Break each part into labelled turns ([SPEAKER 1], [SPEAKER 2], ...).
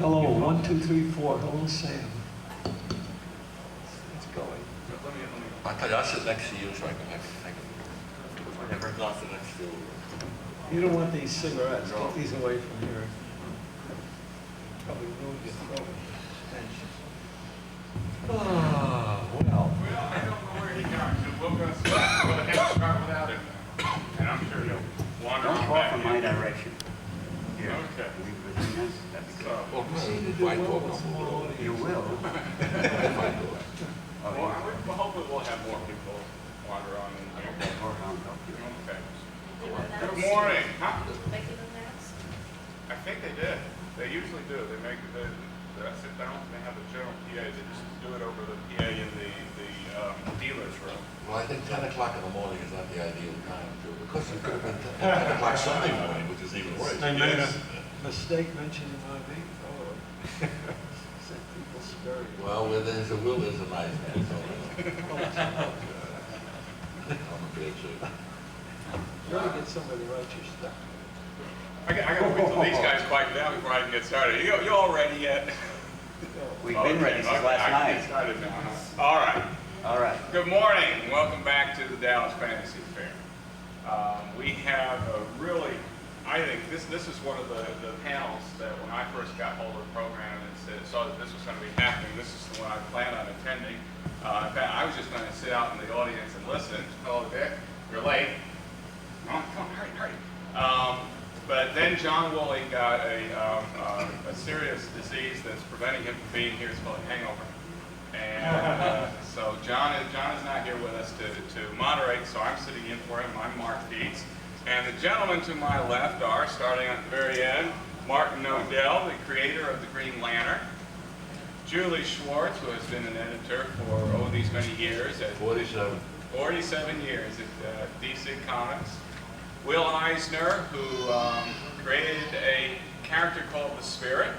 [SPEAKER 1] Hello, 1, 2, 3, 4. Hello, Sam. It's going.
[SPEAKER 2] I tell you, I'll sit next to you so I can whatever glass next to you.
[SPEAKER 1] You don't want these cigarettes. Get these away from here. Probably ruin your throat. Oh, well.
[SPEAKER 3] Well, I don't know where he got to. We're going to start without him. And I'm sure he'll wander
[SPEAKER 4] Don't
[SPEAKER 3] on
[SPEAKER 4] fall
[SPEAKER 3] back
[SPEAKER 4] from
[SPEAKER 3] in.
[SPEAKER 4] my direction. Here.
[SPEAKER 3] Okay.
[SPEAKER 4] That'd be good.
[SPEAKER 2] Well,
[SPEAKER 1] You do
[SPEAKER 2] I
[SPEAKER 1] well
[SPEAKER 2] talk
[SPEAKER 1] with small
[SPEAKER 2] on
[SPEAKER 1] audience.
[SPEAKER 4] You will.
[SPEAKER 3] Well, hopefully we'll have more people wander on in here.
[SPEAKER 4] Or I'll help you.
[SPEAKER 3] Okay. Good morning. Huh?
[SPEAKER 5] Making them announced?
[SPEAKER 3] I think they did. They usually do. They make the sit down and they have the general PA. They just do it over the PA in the dealer's room.
[SPEAKER 2] Well, I think 10 o'clock in the morning is not the ideal time to, because it could have been 10 o'clock Sunday morning, which is even worse.
[SPEAKER 1] I made a mistake mentioning my name. Oh, set people scurry.
[SPEAKER 2] Well, where there's a will, there's a knife, man. So, I'm a bit too.
[SPEAKER 1] Try to get somebody to write your stuff.
[SPEAKER 3] I got to wait till these guys quiet down before I can get started. You all ready yet?
[SPEAKER 4] We've been ready since last
[SPEAKER 3] I can
[SPEAKER 4] night.
[SPEAKER 3] get started now. Huh? All right.
[SPEAKER 4] All right.
[SPEAKER 3] Good morning. Welcome back to the Dallas Fantasy Fair. We have a really, I think this is one of the panels that when I first got hold of the program and saw that this was going to be happening, this is the one I planned on attending. In fact, I was just going to sit out in the audience and listen. Oh, Dick, you're late. Come on, hurry. But then John Woolley got a serious disease that's preventing him from being here. It's called a hangover. And so John is not here with us to moderate, so I'm sitting in for him. I'm Mart. And the gentlemen to my left are, starting at the very end, Nodell, the creator of the Green Lantern. Julie Schwartz, who has been an editor for these many years. 47 years at DC Comics. Will Eisner, who created a character called the Spirit.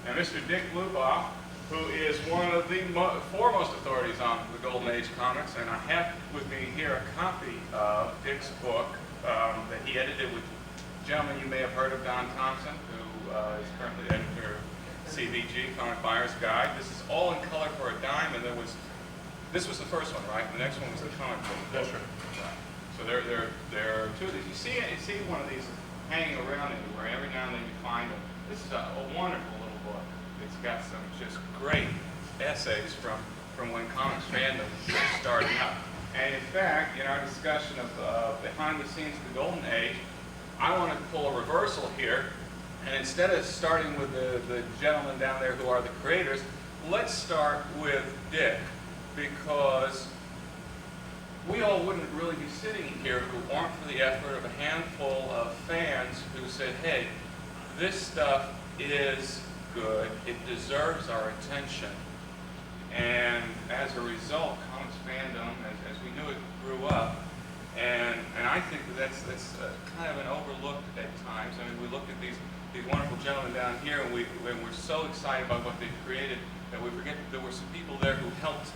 [SPEAKER 3] And Mr. Dick Luboff, who is one of the foremost authorities on the Golden Age comics. And I have with me here a copy of Dick's book that he edited with a gentleman you may have heard of, Don Thompson, who is currently editor of CVG, Comic Buyer's Guide. This is all in color for a dime, and this was the first one, right? The next one was the comic book.
[SPEAKER 2] That's right.
[SPEAKER 3] So there are two of these. You see one of these hanging around anywhere. Every now and then you find them. This is a wonderful little book. It's got some just great essays from when comics fandom first started out. And in fact, in our discussion of behind the scenes of the Golden Age, I want to pull a reversal here. And instead of starting with the gentlemen down there who are the creators, let's start with Dick, because we all wouldn't really be sitting here if it weren't for the effort of a handful of fans who said, hey, this stuff is good, it deserves our attention. And as a result, comics fandom, as we knew it, grew up. And I think that's kind of an overlooked at times. I mean, we look at these wonderful gentlemen down here, and we're so excited about what they've created that we forget that there were some people there who helped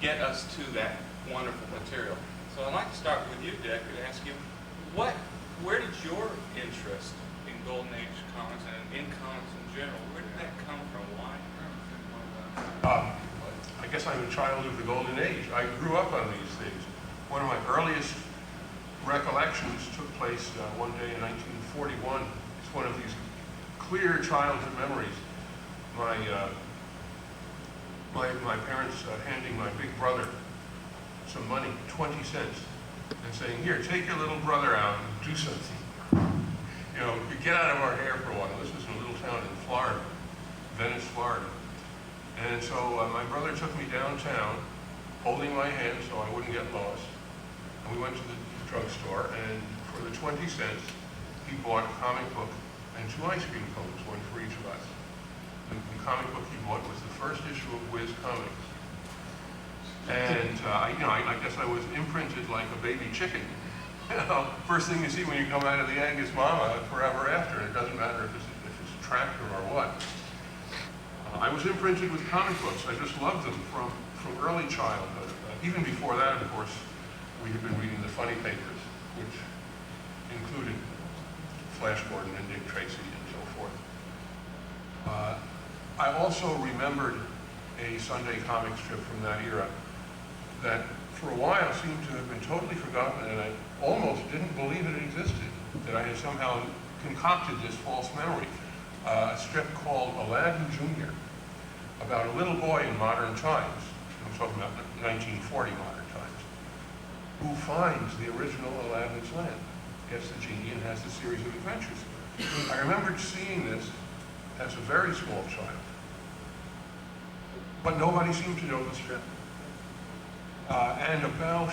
[SPEAKER 3] get us to that wonderful material. So I'd like to start with you, Dick, and ask you, where did your interest in Golden Age comics and in comics in general, where did that come from? Why?
[SPEAKER 6] I guess I'm a child of the Golden Age. I grew up on these things. One of my earliest recollections took place one day in 1941. It's one of these clear childhood memories. My parents handing my big brother some money, 20 cents, and saying, here, take your little brother out and do something. You know, get out of our hair for a while. This was in a little town in Florida, Venice, Florida. And so my brother took me downtown, holding my hand so I wouldn't get lost. And we went to the drugstore, and for the 20 cents, he bought a comic book and 2 ice cream cones, one for each of us. The comic book he bought was the first issue of Whiz Comics. And I guess I was imprinted like a baby chicken. You know, first thing you see when you come out of the egg is mama forever after. It doesn't matter if it's a tractor or what. I was imprinted with comic books. I just loved them from early childhood. Even before that, of course, we had been reading the funny papers, which included Flash Gordon and Dick Tracy and so forth. I also remembered a Sunday comic strip from that era that for a while seemed to have been totally forgotten, and I almost didn't believe it existed, that I had somehow concocted this false memory. A strip called Aladdin Jr., about a little boy in modern times, I'm talking about 1940 modern times, who finds the original Aladdin's lamp, gets the genie, and has a series of adventures. I remembered seeing this as a very small child, but nobody seemed to know the strip. And about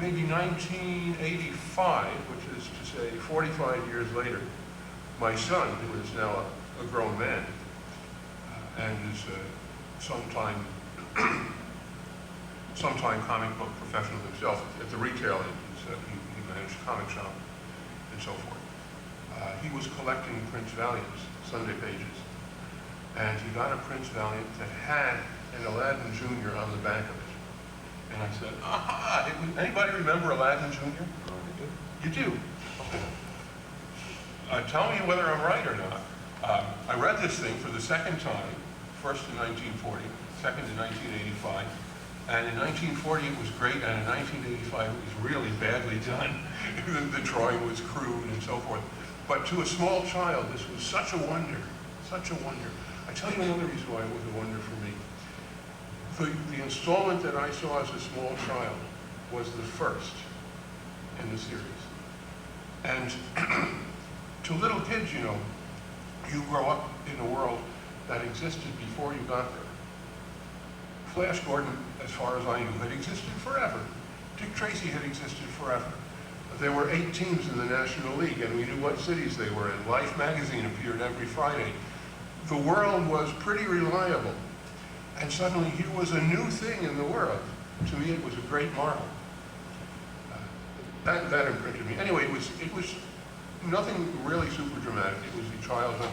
[SPEAKER 6] maybe 1985, which is to say 45 years later, my son, who is now a grown man, and is sometime comic book professional himself at the retail, he managed a comic shop and so forth. He was collecting Prince Valiant's Sunday pages, and he got a Prince Valiant that had an Aladdin Jr. on the back of it. And I said, aha, anybody remember Aladdin Jr.? You do? Tell me whether I'm right or not. I read this thing for the second time, first in 1940, second in 1985, and in 1940 it was great, and in 1985 it was really badly done. The drawing was crude and so forth. But to a small child, this was such a wonder, such a wonder. I tell you another reason why it was a wonder for me. The installment that I saw as a small child was the first in the series. And to little kids, you know, you grow up in a world that existed before you got there. Flash Gordon, as far as I knew, had existed forever. Dick Tracy had existed forever. There were 8 teams in the National League, and we knew what cities they were in. Life magazine appeared every Friday. The world was pretty reliable. And suddenly here was a new thing in the world. To me, it was a great marvel. That imprinted me. Anyway, it was nothing really super dramatic. It was the childhood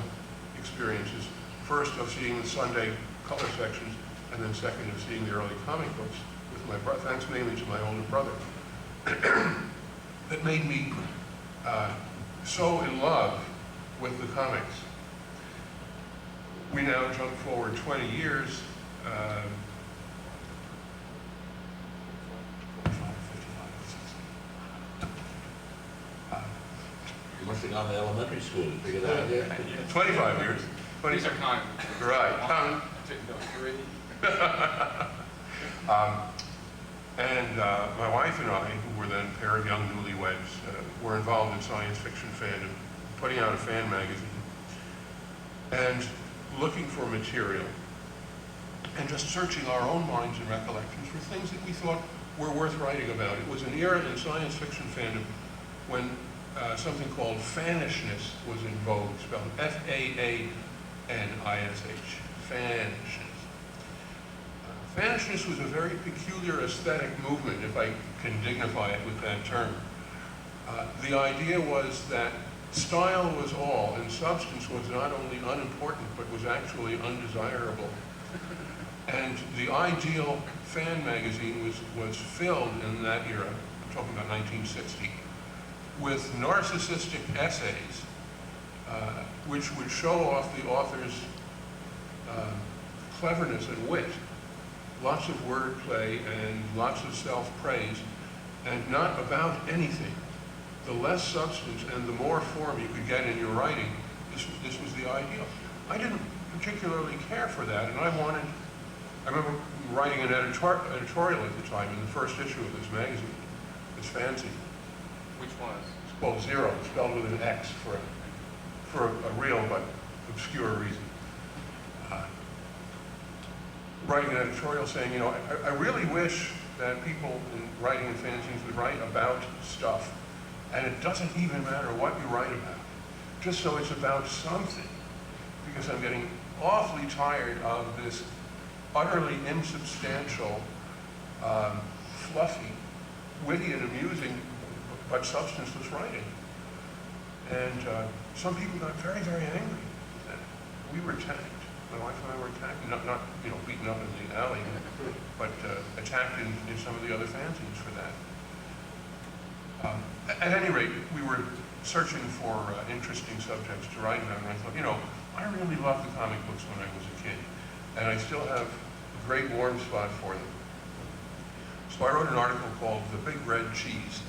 [SPEAKER 6] experiences. First of seeing the Sunday color sections, and then second of seeing the early comic books with my brother, thanks mainly to my older brother, that made me so in love with the comics. We now jump forward 20 years,
[SPEAKER 2] You must have gone to elementary school to figure that out yet.
[SPEAKER 6] 25 years.
[SPEAKER 3] These are kind.
[SPEAKER 6] Right. And my wife and I, who were then a pair of young newlyweds, were involved in science fiction fandom, putting out a fan magazine, and looking for material, and just searching our own minds and recollections for things that we thought were worth writing about. It was an era in science fiction fandom when something called fanishness was in vogue, spelled F-A-A-N-I-S-H, fanishness. Fanishness was a very peculiar aesthetic movement, if I can dignify it with that term. The idea was that style was all, and substance was not only unimportant, but was actually undesirable. And the ideal fan magazine was filled in that era, I'm talking about 1960, with narcissistic essays, which would show off the author's cleverness and wit, lots of wordplay and lots of self-praise, and not about anything. The less substance and the more form you could get in your writing, this was the ideal. I didn't particularly care for that, and I remember writing an editorial at the time in the first issue of this magazine. It's fancy.
[SPEAKER 3] Which one?
[SPEAKER 6] It's called Zero, spelled with an X for a real but obscure reason. Writing an editorial saying, you know, I really wish that people writing in fanzines would write about stuff, and it doesn't even matter what you write about, just so it's about something, because I'm getting awfully tired of this utterly insubstantial, fluffy, witty and amusing, but substanceless writing. And some people got very, very angry. We were attacked. My wife and I were attacked, not you know, beaten up in the alley, but attacked in some of the other fanzines for that. At any rate, we were searching for interesting subjects to write about, and I thought, you know, I really loved the comic books when I was a kid, and I still have a great warm spot for them. So I wrote an article called "The Big Red Cheese"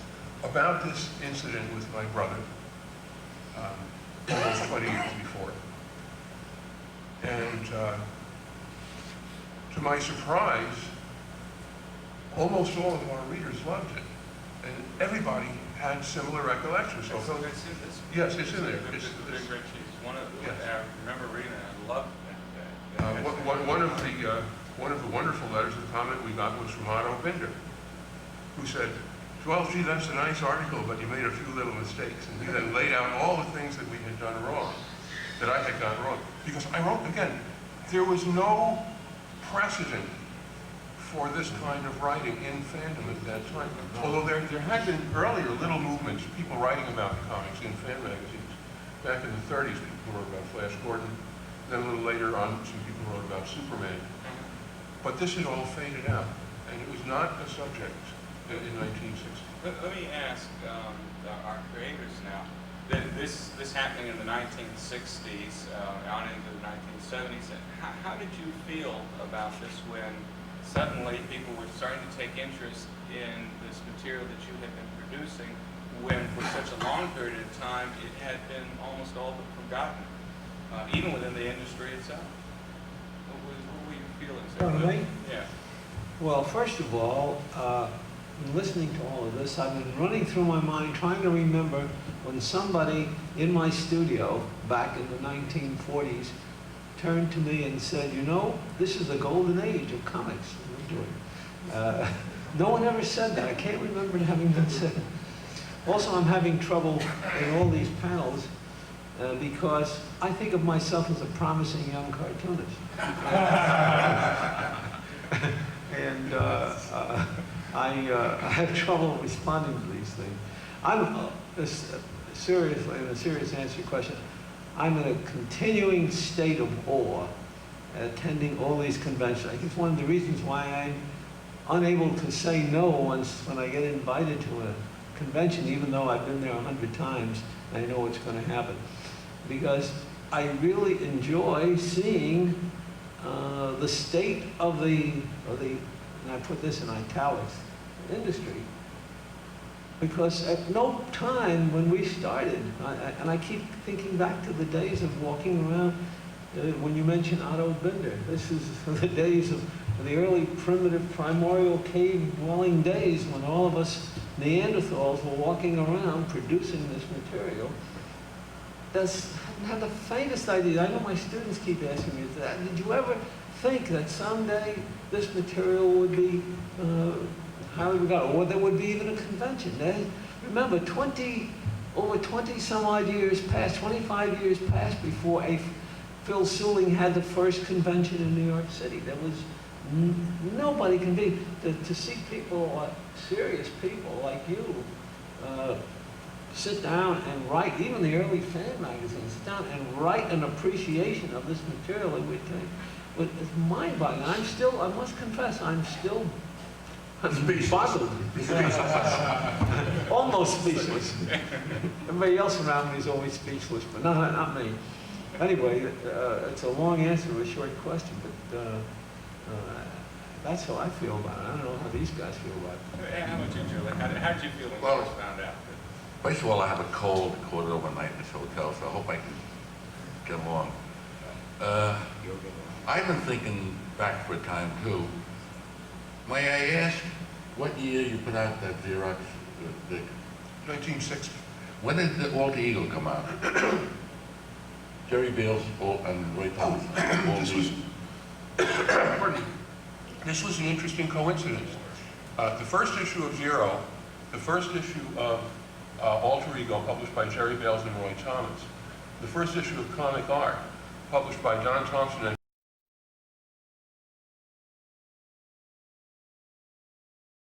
[SPEAKER 6] about this incident with my brother, almost 20 years before. And to my surprise, almost all of our readers loved it, and everybody had similar recollections. So yes, it's in there.
[SPEAKER 3] The Big Red Cheese.
[SPEAKER 6] Yes.
[SPEAKER 3] I remember reading it. I loved that.
[SPEAKER 6] One of the wonderful letters of comment we got was from Otto Binder, who said, "Well, gee, that's a nice article, but you made a few little mistakes." And he then laid out all the things that we had done wrong, that I had done wrong. Because I wrote, again, there was no precedent for this kind of writing in fandom at that time. Although there had been earlier little movements, people writing about comics in fan magazines. Back in the 30s, people wrote about Flash Gordon. Then a little later on, some people wrote about Superman. But this had all faded out, and it was not a subject in 1960.
[SPEAKER 3] Let me ask our creators now. This happening in the 1960s, on into the 1970s. How did you feel about this when suddenly people were starting to take interest in this material that you had been producing, when for such a long period of time it had been almost all but forgotten, even within the industry itself? What were your feelings there?
[SPEAKER 1] Pardon me?
[SPEAKER 3] Yeah.
[SPEAKER 1] Well, first of all, listening to all of this, I've been running through my mind trying to remember when somebody in my studio back in the 1940s turned to me and said, "You know, this is the golden age of comics." No one ever said that. I can't remember it having been said. Also, I'm having trouble in all these panels because I think of myself as a promising young cartoonist. And I have trouble responding to these things. I'm seriously, in a serious answer to your question, I'm in a continuing state of awe attending all these conventions. I think it's one of the reasons why I'm unable to say no when I get invited to a convention, even though I've been there 100 times and I know what's going to happen. Because I really enjoy seeing the state of the, and I put this in italics, industry. Because at no time when we started, and I keep thinking back to the days of walking around, when you mention Otto Binder, this is the days of the early primitive primordial cave dwelling days when all of us Neanderthals were walking around producing this material. Hadn't had the faintest idea. I know my students keep asking me that. Did you ever think that someday this material would be highly regarded, or there would be even a convention? Remember, over 20 some odd years passed, 25 years passed before Phil Suling had the first convention in New York City. There was nobody convened. To see people, serious people like you, sit down and write, even the early fan magazines, sit down and write an appreciation of this material, it's mind-boggling. I must confess, I'm boggled. Almost speechless. Everybody else around me is always speechless, but not me. Anyway, it's a long answer to a short question, but that's how I feel about it. I don't know how these guys feel about it.
[SPEAKER 3] How about you, Julie? How did you feel when you first found out?
[SPEAKER 2] First of all, I have a cold. I caught it overnight in this hotel, so I hope I can get along. I've been thinking back for a time, too. May I ask what year you put out that Xerox, Dick?
[SPEAKER 6] 1960.
[SPEAKER 2] When did the Alter Ego come out? Jerry Bales and Roy Thomas.
[SPEAKER 6] This was an interesting coincidence. The first issue of Zero, the first issue of Alter Ego, published by Jerry Bales and Roy Thomas, the first issue of Comic Art, published by John Thompson and